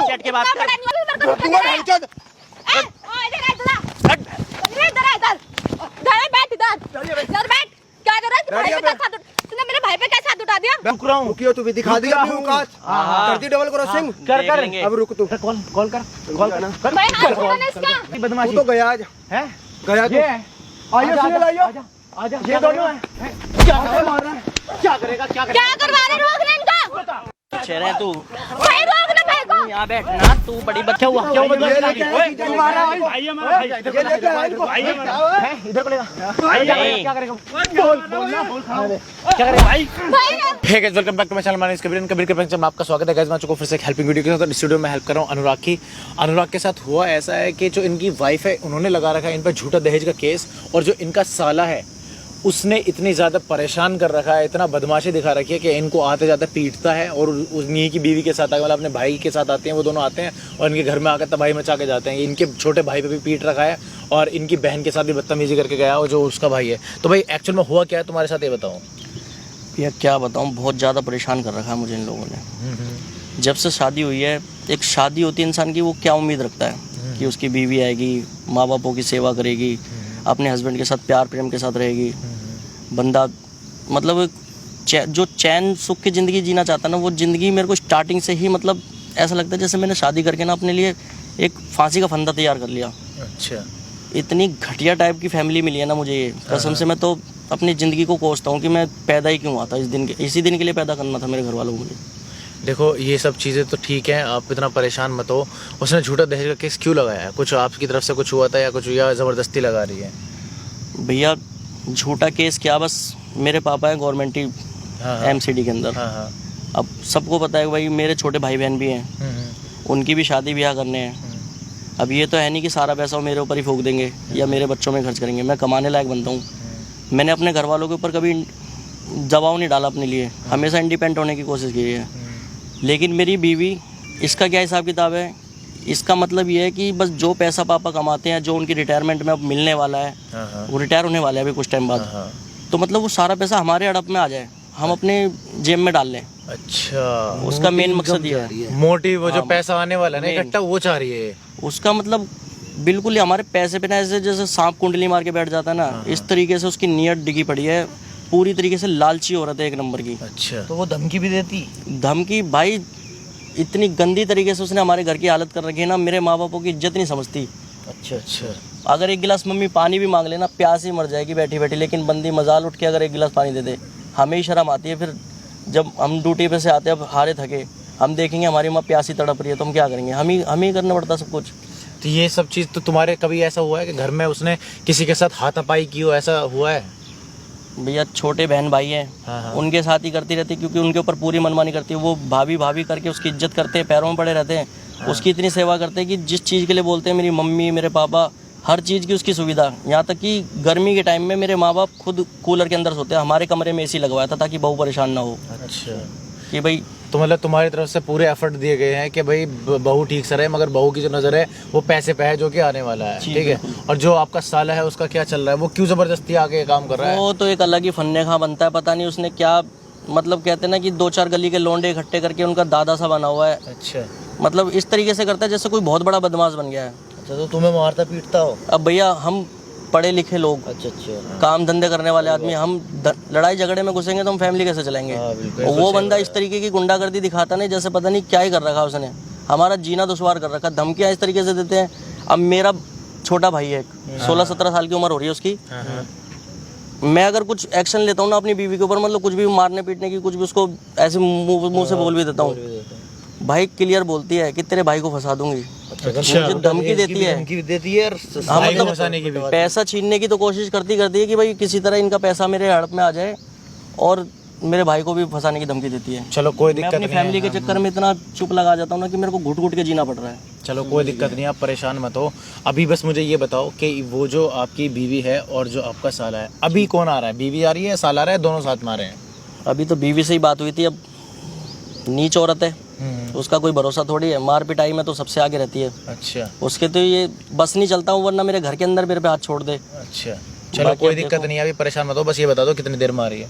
बैठ के बात कर। क्या कर रहा है? तूने मेरे भाई पे कैसे हाथ उठा दिया? रुक रहा हूँ। तू भी दिखा दी अपनी औकात। कर दी डबल क्रॉसिंग। कर अब रुक तू। कॉल कर भाई हाथ उठाना इसका। तू बदमाशी तो गया आज। है गया तू। आइयो सुनील आइयो आजा ये दोनों है क्या मार रहा है क्या करेगा क्या करवा रहे? रोक ले इनका। चेहरे तू भाई रोक ले भाई को। यहाँ बैठ ना तू बड़ी बच्चा हुआ क्यों बदमाशी ये लगी? लेके आया, तू मार रहा है भाई इधर को लेगा क्या करेगा बोल क्या करेगा भाई। Hey guys welcome back to my channel. My name is Kabir के में आपका स्वागत है गाइस। मैं चुका फिर से एक हेल्पिंग वीडियो के साथ स्टूडियो में हेल्प कर रहा हूँ अनुराग के साथ हुआ ऐसा है कि जो इनकी वाइफ है उन्होंने लगा रखा है इन पर झूठा दहेज का केस, और जो इनका साला है उसने इतनी ज़्यादा परेशान कर रखा है, इतना बदमाशी दिखा रखी है कि इनको आते जाते पीटता है, और उन्हीं की बीवी के साथ आके मतलब अपने भाई के साथ आते हैं, वो दोनों आते हैं और इनके घर में आकर तबाही मचा के जाते हैं। इनके छोटे भाई पे भी पीट रखा है और इनकी बहन के साथ भी बदतमीजी करके गया और जो उसका भाई है। तो भाई एक्चुअल में हुआ क्या है तुम्हारे साथ, ये बताओ। भैया क्या बताऊँ, बहुत ज़्यादा परेशान कर रखा है मुझे इन लोगों ने। जब से शादी हुई है, एक शादी होती है इंसान की, वो क्या उम्मीद रखता है कि उसकी बीवी आएगी, माँ बापों की सेवा करेगी, अपने हस्बैंड के साथ प्यार प्रेम के साथ रहेगी। बंदा मतलब जो चैन सुख की ज़िंदगी जीना चाहता है ना, वो ज़िंदगी मेरे को स्टार्टिंग से ही मतलब ऐसा लगता है जैसे मैंने शादी करके ना अपने लिए एक फांसी का फंदा तैयार कर लिया। अच्छा, इतनी घटिया टाइप की फैमिली मिली है ना मुझे, ये कसम से मैं तो अपनी ज़िंदगी को कोसता हूँ कि मैं पैदा ही क्यों हुआ था इसी दिन के लिए पैदा करना था मेरे घर वालों को मुझे। देखो ये सब चीज़ें तो ठीक है, आप इतना परेशान मत हो। उसने झूठा दहेज का केस क्यों लगाया है? कुछ आपकी तरफ से कुछ हुआ था या कुछ, या ज़बरदस्ती लगा रही है? भैया झूठा केस क्या, बस मेरे पापा हैं गवर्नमेंट एमसीडी के अंदर। अब सबको पता है कि भाई मेरे छोटे भाई बहन भी हैं, उनकी भी शादी ब्याह करने हैं। अब ये तो है नहीं कि सारा पैसा वो मेरे ऊपर ही फूंक देंगे या मेरे बच्चों में खर्च करेंगे। मैं कमाने लायक बनता हूँ। मैंने अपने घर वालों के ऊपर कभी दबाव नहीं डाला अपने लिए, हमेशा इंडिपेंडेंट होने की कोशिश की है। लेकिन मेरी बीवी, इसका क्या हिसाब किताब है, इसका मतलब ये है कि बस जो पैसा पापा कमाते हैं, जो उनकी रिटायरमेंट में अब मिलने वाला है, वो रिटायर होने वाला है अभी कुछ टाइम बाद, तो मतलब वो सारा पैसा हमारे हड़प में आ जाए, हम अपने जेब में डाल लें। अच्छा, उसका मेन मकसद ये है। मोटिव वो जो पैसा आने वाला है ना इकट्ठा, वो चाह रही है। उसका मतलब बिल्कुल ही हमारे पैसे पे ना ऐसे जैसे सांप कुंडली मार के बैठ जाता है ना, इस तरीके से उसकी नीयत डिगी पड़ी है, पूरी तरीके से लालची औरत है एक नंबर की। अच्छा, तो वो धमकी भी देती? धमकी भाई इतनी गंदी तरीके से उसने हमारे घर की हालत कर रखी है ना, मेरे माँ बापों की इज्जत नहीं समझती। अच्छा, अगर एक गिलास मम्मी पानी भी मांग लेना, प्यास ही मर जाएगी बैठी बैठी, लेकिन बंदी मजाल उठ के अगर एक गिलास पानी दे दे, हमें ही शर्म आती है। फिर जब हम ड्यूटी पे से आते हैं, अब हारे थके, हम देखेंगे हमारी माँ प्यासी तड़प रही है तो हम क्या करेंगे, हम ही करना पड़ता सब कुछ। तो ये सब चीज़ तो तुम्हारे कभी ऐसा हुआ है कि घर में उसने किसी के साथ हाथापाई की हो, ऐसा हुआ है? भैया छोटे बहन भाई हैं, उनके साथ ही करती रहती, क्योंकि उनके ऊपर पूरी मनमानी करती है। वो भाभी करके उसकी इज्जत करते हैं, पैरों में पड़े रहते हैं, उसकी इतनी सेवा करते हैं कि जिस चीज़ के लिए बोलते हैं मेरी मम्मी मेरे पापा, हर चीज़ की उसकी सुविधा। यहाँ तक कि गर्मी के टाइम में मेरे माँ बाप खुद कूलर के अंदर सोते हैं, हमारे कमरे में एसी लगवाया था ताकि बहू परेशान ना हो। अच्छा, कि भाई तो मतलब तुम्हारी तरफ से पूरे एफर्ट दिए गए हैं कि भाई बहू ठीक से रहे, मगर बहू की जो नज़र है वो पैसे पे है जो कि आने वाला है, ठीक है। और जो आपका साला है उसका क्या चल रहा है, वो क्यों ज़बरदस्ती आके काम कर रहा है? वो तो एक अलग ही फन्ने खा बनता है, पता नहीं उसने क्या, मतलब कहते हैं ना कि 2-4 गली के लोंडे इकट्ठे करके उनका दादा सा बना हुआ है। अच्छा, मतलब इस तरीके से करता है जैसे कोई बहुत बड़ा बदमाश बन गया है। अच्छा, तो तुम्हें मारता पीटता हो? अब भैया हम पढ़े लिखे लोग, अच्छा, काम धंधे करने वाले आदमी, हम लड़ाई झगड़े में घुसेंगे तो हम फैमिली कैसे चलाएंगे? और वो बंदा इस तरीके की गुंडागर्दी दिखाता नहीं, जैसे पता नहीं क्या ही कर रखा उसने, हमारा जीना दुश्वार कर रखा। धमकियाँ इस तरीके से देते हैं। अब मेरा छोटा भाई है, 16-17 साल की उम्र हो रही है उसकी, मैं अगर कुछ एक्शन लेता हूँ ना अपनी बीवी के ऊपर, मतलब कुछ भी मारने पीटने की, कुछ भी उसको ऐसे मुंह से बोल भी देता हूँ, भाई क्लियर बोलती है कि तेरे भाई को फंसा दूंगी। मुझे धमकी देती है, हाँ, मतलब पैसा छीनने की तो कोशिश करती है कि भाई किसी तरह इनका पैसा मेरे हड़प में आ जाए, और मेरे भाई को भी फंसाने की धमकी देती है। चलो कोई दिक्कत नहीं, अपनी फैमिली के चक्कर में इतना चुप लगा जाता हूँ ना कि मेरे को घुट घुट के जीना पड़ रहा है। चलो कोई दिक्कत नहीं, आप परेशान मत हो। अभी बस मुझे ये बताओ कि वो जो आपकी बीवी है और जो आपका साला है, अभी कौन आ रहा है? बीवी आ रही है, साला आ रहा है, दोनों साथ में आ रहे हैं? अभी तो बीवी से ही बात हुई थी, अब नीच औरत है, उसका कोई भरोसा थोड़ी है, मार पिटाई में तो सबसे आगे रहती है। अच्छा, उसके तो ये बस नहीं चलता हूँ, वरना मेरे घर के अंदर मेरे पे हाथ छोड़ दे। अच्छा, चलो कोई दिक्कत नहीं है, अभी परेशान मत हो। बस ये बता दो कितनी देर में आ रही है?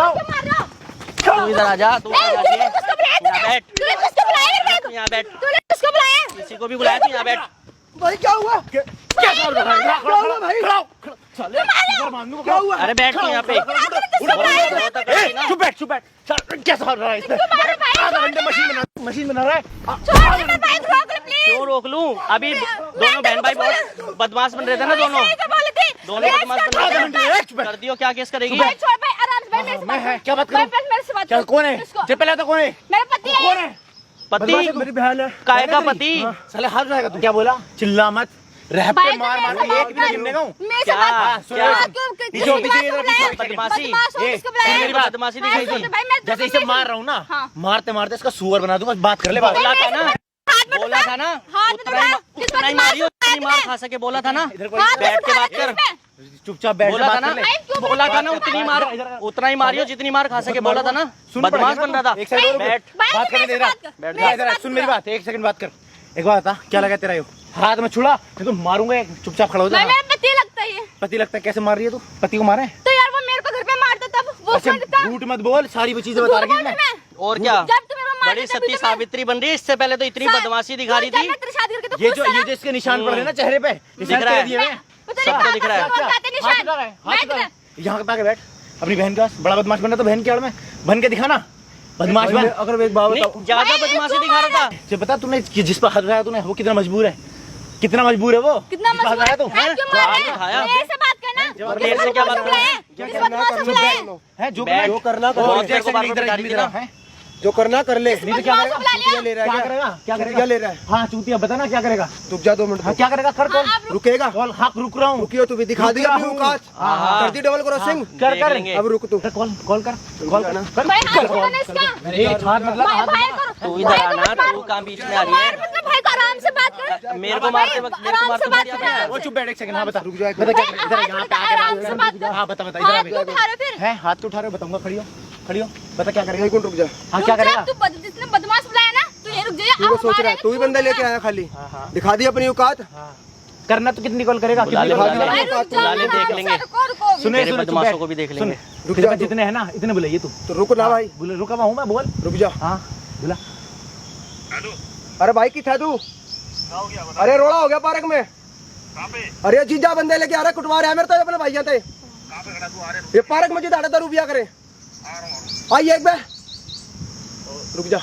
बुलाओ। क्यों मार रहा हो? तू इधर आ जा, तू इधर आ तूने जा। किसको बुलाया? यहाँ बैठ। तूने किसको बुलाया? यहाँ बैठ। तूने किसको बुलाया? किसी को भी बुलाया तू यहाँ बैठ। भाई क्या हुआ? क्या हुआ? अरे बैठ तू यहाँ पे। चुप बैठ चुप बैठ। कैसा हो रहा है इसमें? आधा घंटे मशीन बना रहा है। छोड़ दे मेरे भाई को, रोक ले प्लीज। क्यों रोक लूं? अभी दोनों बहन भाई बहुत बदमाश बन रहे थे ना दोनों बदमाश बन रहे थे। कर दियो, क्या केस करेगी? भाई छोड़ भाई, आराम से भाई, मेरे से बात कर। क्या बात करूं? भाई, मेरे से बात क्या कर। कौन है? इसको। जब पहले तो कौन है? मेरा पति है। कौन है? पति? मेरी बहन है। काय का पति? साले हाथ उठाएगा तू। क्या बोला? चिल्ला मत। रैप पे भाई, मार तो मार मेरे के से एक भी बात गिनने का हूं। मेरे से क्या? बात क्या? पीछे इधर पीछे। बदमाशी। मेरी बात बदमाशी भाई, दिखाई थी। भाई, मैं जैसे इसे मार रहा हूँ ना, हाँ। मारते मारते इसका सुअर बना दूंगा। बात कर ले बात। बोला था ना, हाथ में बोला था ना, हाथ उतना ही मारियो, उतनी मार खा सके। बोला था ना, बैठ के बात कर। चुपचाप बैठ बोला था बात ना, कर ले। बोला था ना, उतना ही मारियो जितनी मार खा सके। बोला था ना, बदमाश बन रहा था। एक सेकंड बैठ। बात करने दे रहा। बैठ जा इधर आ, सुन मेरी बात। एक सेकंड बात कर। एक बात बता, क्या लगा तेरा? यो हाथ में छुड़ा नहीं तो मारूंगा। एक चुपचाप खड़ा हो जा। मेरा पति लगता है ये। पति लगता है? कैसे मार रही है तू? पति को मारे? तो यार वो मेरे को घर पे मारता तब वो अच्छा झूठ मत बोल, सारी चीजें बता रही है मैं। और क्या? जब तू मेरे को मारता बड़ी था, सती तभी तो मैं- सावित्री बन रही है। इससे पहले तो इतनी बदमाशी दिखा रही जब थी। मैं तेरी शादी करके तो ये खुश जो था ना। ये जो इसके निशान पड़ रहे हैं ना चेहरे पे, दिख रहा है। वो तेरे सबको पापा दिख रहा है। से बोल जाते निशान। हाथ उठा रहा है, हाथ मैं उठा रहा है। यहाँ पे आके बैठ। अपनी बहन का बड़ा बदमाश बनना तो बहन की आड़ में बन के दिखाना। बदमाश बन। अगर एक बात बताओ, ज्यादा बदमाशी दिखा रहा था। तुझे पता तूने जिस पर हाथ उठाया तूने वो कितना मजबूर है? कितना मजबूर है वो? कितना जिस पर हाथ मजबूर उठाया है तू? मैं क्यों मार रहा खाया। है? मेरे से बात करना। मेरे से क्या बात करना? इस बदमाश को बुलाए। है जो बैठ। जो करना कर और ले। तेरे को बार-बार इधर बिठा रही थी ना। है जो करना कर ले। नहीं तो क्या करेगा? बुला लिया। ले रहा क्या है करेगा? क्या चूतिया करेगा? ले रहा है। हाँ चूतिया बता ना क्या करेगा? रुक जा 2 मिनट। हाँ क्या करेगा? कर कॉल। हाँ, आप रुकेगा? कॉल हाँ रुक रहा हूँ। रुकियो, तू भी दिखा दी अपनी औकात। हाँ। कर दी डबल क्रॉसिंग। कर देख कर लेंगे। अब रुक तू। कॉल कॉल कर कॉल कर कर। भाई हाथ उठाना इसका। अरे हाथ मतलब भाई हाथ भाई मतलब- करो। तू इधर आना, तू कहाँ बीच में आ रही है? मतलब भाई को आराम से बात कर। मेरे को मारते वक्त मेरे को आराम मारते से बात वक्त कर। याद वो चुप बैठ एक सेकंड। हाँ बता रुक जा एक बता मिनट। क्या इधर यहाँ पे आराम से बात आके कर। हाँ बता बता इधर हाथ आ क्यों उठा रहे हो फिर? है हाथ क्यों उठा रहे हो? बताऊंगा। खड़ी हो खड़ी हो। बता क्या करेगा? एक मिनट रुक जा। हाँ क्या रुक जा, करेगा? तू जिसने बदमाश बुलाया ना तू ये रुक जा। तू सोच रहा है तू ही बंदा लेके आया खाली। दिखा दी अपनी औकात। करना तो कितनी कॉल करेगा? बुला ले, कितनी बुला कॉल ले। करेगा? भाई रुक जा। बुला ले, देख लेंगे। रुको रुको। सुने तेरे सुने बदमाशों को भी देख सुन लेंगे। रुक तेरे जा पास तू। जितने हैं ना इतने बुलाइए तू। तो रुक ना भाई, बोले रुका हुआ हूँ मैं। बोल रुक जा। हाँ बोला। अरे भाई की था तू? अरे रोड़ा हो गया पार्क में। अरे जीजा बंदे लेके आ रहे, कुटवा रहे हैं मेरे तो अपने भाई जाते। ये पार्क में जिदा 10 रुपया करे। आइए एक बार रुक जा।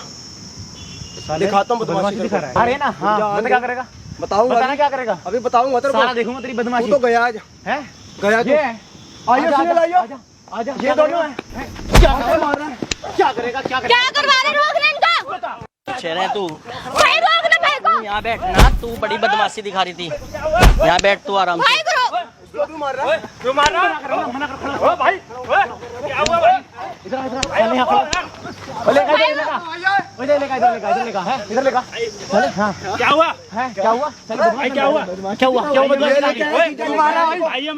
दिखाता हूँ बदमाशी दिखा रहा है। अरे ना हाँ बता क्या करेगा? बताऊंगा बताना क्या करेगा? अभी बताऊंगा तेरे सारा को। देखूंगा तेरी तू बदमाशी। तो गया आज। है गया तू। ये आइए सुनील आइए। आजा ये दोनों है। क्या मार रहा है? क्या करेगा? क्या करेगा? क्या करवा रहे? रोक ले इनको। चेहरे तू भाई रोक ना भाई को। यहाँ बैठ ना, तू बड़ी बदमाशी दिखा रही थी। यहाँ बैठ तू आराम से। भाई को रोक। क्यों मार रहा है? क्यों मार रहा है? मना कर खड़ा। ओ भाई क्या हुआ भाई? इधर इधर चल यहाँ खड़ा। ले इधर लेगा। इधर लेगा इधर लेगा है इधर लेगा। चल हाँ क्या हुआ? है क्या हुआ? चल भाई क्या हुआ? क्या हुआ? क्या हुआ? ये लेके आया, जीजा मार रहा है भाई। ये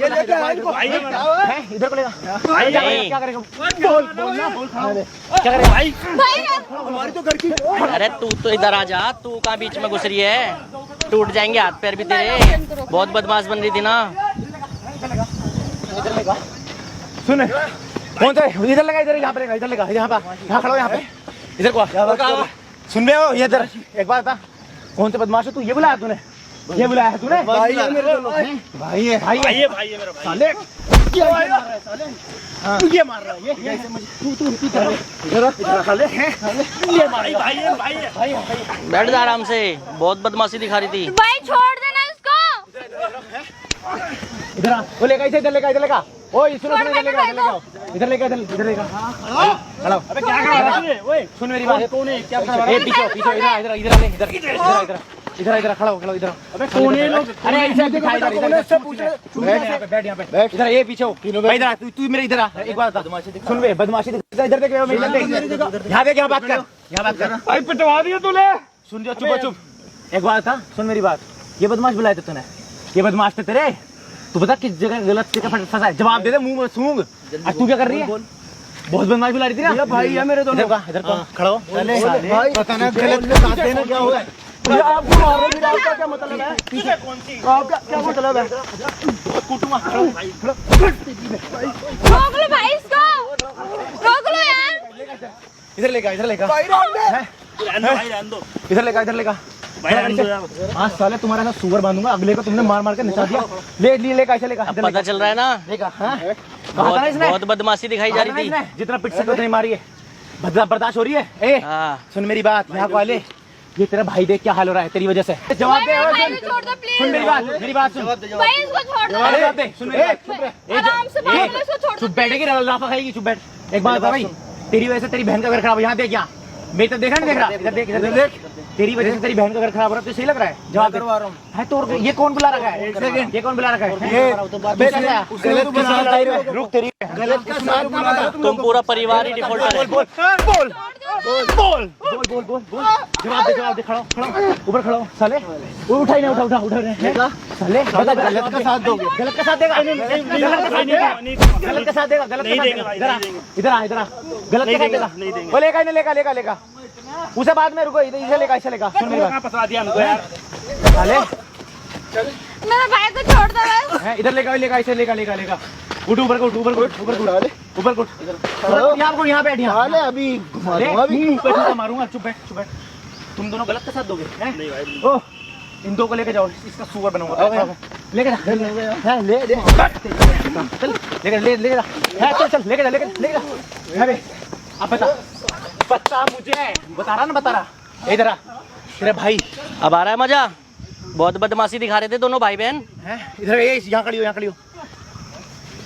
लेके आया इनको। है इधर को लेगा। नहीं। क्या करेगा? बोल बोल ना बोल क्या करेगा भाई? भाई हमारी तो घर की। अरे तू तो इधर आ जा, तू कहाँ बीच में घुस रही है? टूट जाएंगे हाथ पैर भी तेरे। बहुत बदमाश बन रही थी ना। सुन कौन सा इधर लगा? इधर यहाँ पे इधर लगा। यहाँ पे यहाँ खड़ा हो। यहाँ पे इधर को आ। सुन रहे हो? ये इधर एक बात बता, कौन से बदमाश है तू? ये बुलाया तूने? ये बुलाया है तूने? भाई है मेरे दोनों। भाई है भाई है भाई है मेरा भाई। साले क्या मार रहा है? साले तू ये मार रहा है। ये तू इधर साले हैं। ये मार भाई है भाई है भाई है। बैठ जा आराम से, बहुत बदमाशी दिखा रही थी। भाई छोड़ देना इसको। इधर आ। वो लेगा इधर लेगा इधर लेगा। ओ सुनो सुनो इधर लेगा इधर लेगा इधर लेगा। खड़ा अबे क्या कर रहा है? ओए सुन मेरी बात। कौन है? क्या कर रहा है? पीछे पीछे इधर इधर इधर ले इधर इधर इधर खड़ा हो खड़ा इधर। अबे कौन है लोग? अरे ऐसे दिखाई दे रहा है। इससे पूछ ले। बैठ यहाँ पे इधर ये पीछे हो। इधर आ तू मेरे इधर आ। एक बात सुन बे बदमाशी इधर देख। यहाँ देख यहाँ बात कर यहाँ बात कर। भाई पिटवा दिया तूने। सुन जा चुप चुप। एक बात था सुन मेरी बात। ये बदमाश बुलाए थे तूने? ये बदमाश थे तेरे? तू बता किस जगह गलत जगह फंसा है? जवाब दे दे मुंह में सूंघ। आज तू क्या कर रही है? बहुत बदमाश बुला रही थी ना। भाई है मेरे दोनों। इधर को खड़ा हो। भाई बताना गलत बात देना क्या हुआ? आपको मारो भी आपका क्या मतलब है? पीछे कौन सी? आपका क्या मतलब है? कुटुमा रोक लो भाई इसको। रोक लो यार। इधर लेगा भाई रहने दे। इधर लेगा हाँ साले तुम्हारा ना सुअर बांधूंगा, अगले को तुमने मार मार के नचा दिया। ले लेगा ऐसे लेगा, पता चल रहा है ना, लेगा। हाँ कहा था ना इसने, बहुत बदमाशी दिखाई जा रही थी। जितना पिट सकते उतनी मारी है, बर्दाश्त हो रही है। ए सुन मेरी बात, यहाँ को आले, ये तेरा भाई देख क्या हाल हो रहा है तेरी वजह से। जवाब दे, सुन मेरी बात सुन, भाई इसको छोड़ दो, जवाब दे, सुन मेरी बात, आराम से बात करो, इसको छोड़ दो। चुप बैठेगी, लाफा खाएगी, चुप बैठ। एक बात बता भाई, तेरी वजह से तेरी बहन का घर खराब, यहाँ देख, यहाँ मैं तो देखा नहीं देख रहा, इधर देख, इधर देख, तेरी वजह से तेरी बहन का घर खराब हो रहा है, तो सही लग रहा है? जवाब करवा रहा हूँ है तो। ये कौन बुला रखा है? ये कौन बुला रखा है? रुक, तेरी गलत का साथ ना बता, तुम पूरा परिवार ही डिफॉल्टर है। बोल बोल बोल बोल बोल बोल, जवाब दे, खड़ा ऊपर खड़ा हो साले, उठा ही नहीं, उठा साले, गलत का साथ दोगे, गलत का साथ देगा, गलत का साथ देगा, गलत का साथ देगा, इधर आ, गलत का साथ देगा, वो लेगा ही नहीं, लेगा उसे बाद में, रुको, इसे लेगा, सुन मेरी बात, साले मेरे भाई को छोड़ दो बस। है, इधर लेगा, इसे लेगा, उठ, ऊपर को, यहाँ बैठ, यहाँ अभी मारूंगा, चुप बैठ। तुम दोनों गलत का साथ दोगे? ओ इन दो को लेके जाओ, इसका सुअर बनाऊंगा, लेके जा, चल लेके जा। अब बता मुझे, बता रहा, इधर आ, तेरे भाई अब आ रहा है मजा? बहुत बदमाशी दिखा रहे थे दोनों भाई बहन। इधर यहाँ खड़ी हो,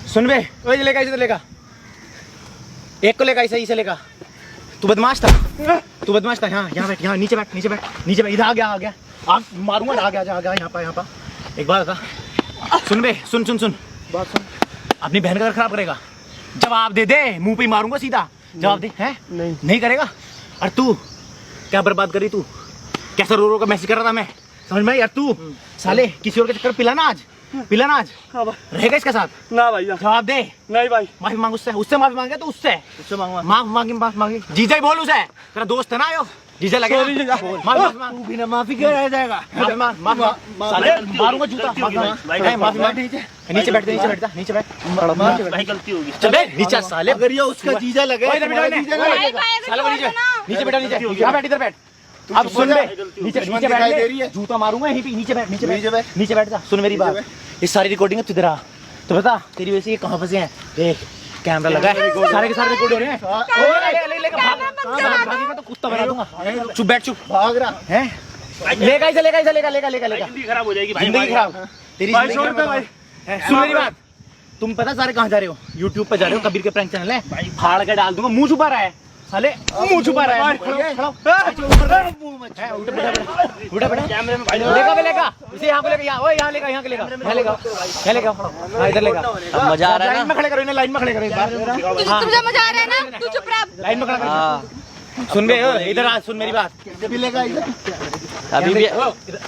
सुन बे, इसे लेगा, एक को लेगा, इसे लेगा। तू बदमाश था, यहाँ बैठ, यहाँ नीचे बैठ, इधर आ गया, आप मारूंगा, आ गया, यहाँ पर। एक बात बता, सुन बे, सुन बात सुन, अपनी बहन का घर खराब करेगा, जवाब दे, मुंह पे मारूंगा सीधा, जवाब दे। हैं नहीं करेगा? और तू क्या बर्बाद करी, तू कैसा रो का मैसेज कर रहा था मैं, समझ में? यार तू साले किसी और के चक्कर पिला ना आज, रहेगा इसके साथ ना भाई? जवाब दे। नहीं भाई, माफी मांग उससे माफी मांगे तो उससे मांगी, जीजा ही बोल उसे, तेरा दोस्त है ना, यो जीजा लगे, माफी क्यों रह जाएगा? मारूंगा जूता, माफी मांग, नीचे बैठ, गलती होगी, चल नीचे साले, अगर ये उसका जीजा लगे, नीचे बैठ, इधर बैठ। अब सुन बे, नीचे बैठ, जूता मारूंगा यहीं पे, नीचे बैठ जा। सुन मेरी बात, ये सारी रिकॉर्डिंग तुझे रहा तो बता, तेरी वजह से ये कहाँ फंसे हैं? देख कैमरा लगा है, सारे के सारे रिकॉर्ड हो रहे हैं। भागेगा तो कुत्ता बना दूंगा, चुप बैठ, भाग रहा है, लेगा, जिंदगी खराब हो जाएगी, जिंदगी खराब तेरी। सुन मेरी बात, तुम पता सारे कहाँ जा रहे हो? यूट्यूब पे जा रहे हो, कबीर के प्रैंक चैनल है, फाड़ के डाल दूंगा, मुंह छुपा रहा है साले, मुंह छुपा रहा है, लेगा इसे, यहाँ को लेगा, यहाँ लेगा, इधर लेगा। अब मजा आ रहा है ना? लाइन में खड़े करो एक बार, तुझे मजा आ रहा है ना? तू चुप रह, लाइन में खड़ा कर। सुन बे, इधर आ, सुन मेरी बात, अभी भी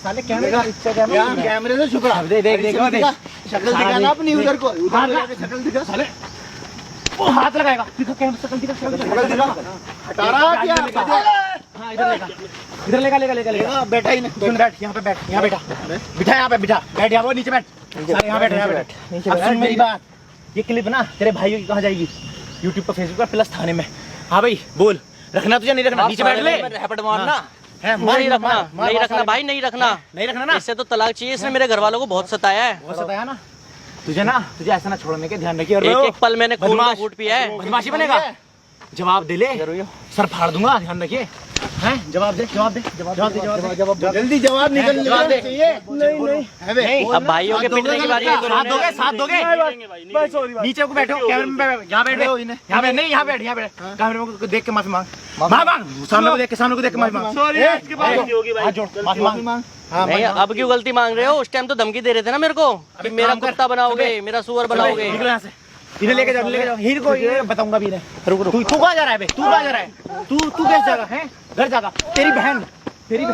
साले कैमरे से छुप रहा, देख शक्ल दिखाना अपनी, उधर को शक्ल दिखा साले, वो हाथ लगाएगा, दिखा कैमरा, शक्ल दिखा, हटा रहा क्या? हाँ इधर लेगा, बैठा ही नहीं, सुन बैठ, यहाँ पे बैठ, यहाँ बैठ, यहाँ वो नीचे बैठ, यहाँ बैठ। अब सुन मेरी बात, ये क्लिप ना तेरे भाइयों की कहाँ जाएगी? यूट्यूब पर, फेसबुक पर, प्लस थाने में। हाँ भाई बोल, रखना तुझे नहीं रखना? नीचे बैठ ले, मारना नहीं रखना भाई, नहीं रखना ना, इससे तो तलाक चाहिए। इसने मेरे घर वालों को बहुत सताया है, ना तुझे ऐसा ना छोड़ने के, ध्यान रखिए। एक पल मैंने खून का घूंट पिया है, बदमाशी बनेगा, जवाब दे ले, सर फाड़ दूंगा, ध्यान रखिए। हैं जवाब दे, जल्दी जवाब निकलना चाहिए। नहीं, अब भाइयों के पिटने की बारी है, साथ दोगे। नीचे को बैठो, कैमरे में यहाँ बैठ, यहाँ बैठ, कैमरे को देख के माफी मांग, सामने को देख के माफी मांग, माफी मांग। नहीं, अब क्यों गलती मांग रहे हो? उस टाइम तो धमकी दे रहे थे ना मेरे को, अभी मेरा कुत्ता बनाओगे, मेरा सुअर बनाओगे। इन्हें लेके जाओ, हीर को ये बताऊंगा भी नहीं। रुक, तू कहाँ जा रहा है बे? तू कहाँ जा रहा है? तू कैसे जाएगा? हैं घर जाएगा? तेरी बहन छोड़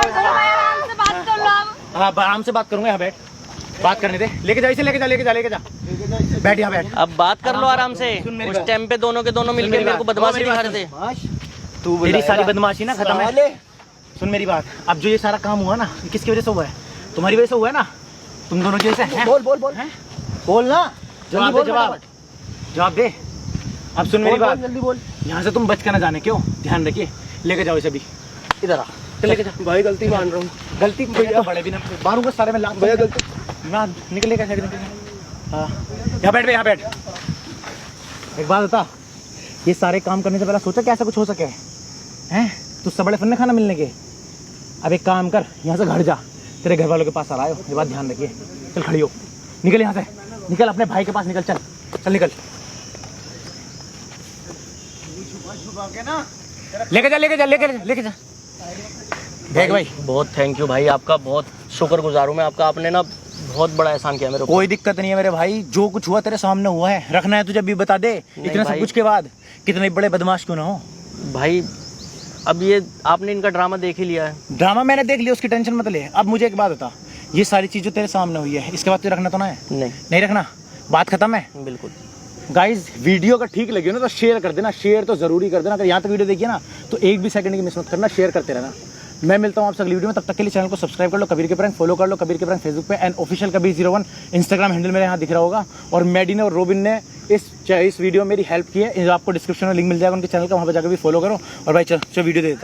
दो, आराम से बात कर लो। हाँ आराम से बात करूंगा, यहाँ बैठ, बात करने दे, लेके जा, बैठ, यहाँ बैठ, अब बात कर लो आराम से। उस टाइम पे दोनों के दोनों मिलकर मेरे को बदमाशी दिखा रहे थे। तेरी सारी बदमाशी ना खत्म है। सुन मेरी बात, अब जो ये सारा काम हुआ ना, किसकी वजह से हुआ है? तुम्हारी वजह से हुआ है ना, तुम दोनों की वजह से। बोल ना, जवाब दे। अब सुन मेरी बात, जल्दी बोल। यहाँ से तुम बच कर ना जाने, क्यों? ध्यान रखिए, लेके जाओ इसे भी, इधर आ, चल लेके जा। भाई गलती मान रहा हूँ। गलती भैया बड़े भी ना मारूंगा सारे में लाभ भैया गलती। ना निकलेगा साइड निकल। हाँ यहाँ बैठ, यहाँ बैठ। एक बात बता, ये सारे काम करने से पहले सोचा कि ऐसा कुछ हो सके हैं? तुझसे बड़े फन्ने खाना मिलने के। अब एक काम कर, यहाँ से घर जा, तेरे घर वालों के पास आ रहा है, ये बात ध्यान रखिए। चल खड़ी हो, निकल यहाँ से, निकल अपने भाई के पास निकल, चल चल निकल। लेके जा, लेके जा, लेके जा। देख भाई बहुत थैंक यू भाई, आपका बहुत शुक्रगुजार हूँ मैं आपका। आपने ना बहुत बड़ा एहसान किया मेरे को। कोई दिक्कत नहीं है मेरे भाई, जो कुछ हुआ तेरे सामने हुआ है। रखना है तुझे भी बता दे, इतने सब भाई। कुछ के बाद कितने बड़े बदमाश क्यों ना हो। भाई अब ये आपने इनका ड्रामा देख ही लिया है। ड्रामा मैंने देख लिया, उसकी टेंशन मत ले। अब मुझे एक बात बता, ये सारी चीज जो तेरे सामने हुई है, इसके बाद तुझे रखना तो ना है? नहीं रखना, बात खत्म है। बिल्कुल। गाइज वीडियो का ठीक लगे ना तो शेयर कर देना, शेयर तो जरूरी कर देना। अगर यहाँ तक वीडियो देखिए ना तो एक भी सेकंड की मिस मत करना, शेयर करते रहना। मैं मिलता हूँ आपसे अगली वीडियो में, तब तक के लिए चैनल को सब्सक्राइब कर लो, कबीर के प्रैंक फॉलो कर लो, कबीर के प्रैंक फेसबुक पे and official Kabir 01 Instagram handle मेरे यहाँ दिख रहा होगा। और मैडी ने और रोबिन ने इस वीडियो में मेरी हेल्प की है, आपको डिस्क्रिप्शन में लिंक मिल जाएगा उनके चैनल का, वहाँ पर जाकर भी फॉलो करो। और भाई चलो वीडियो दे देता हूँ।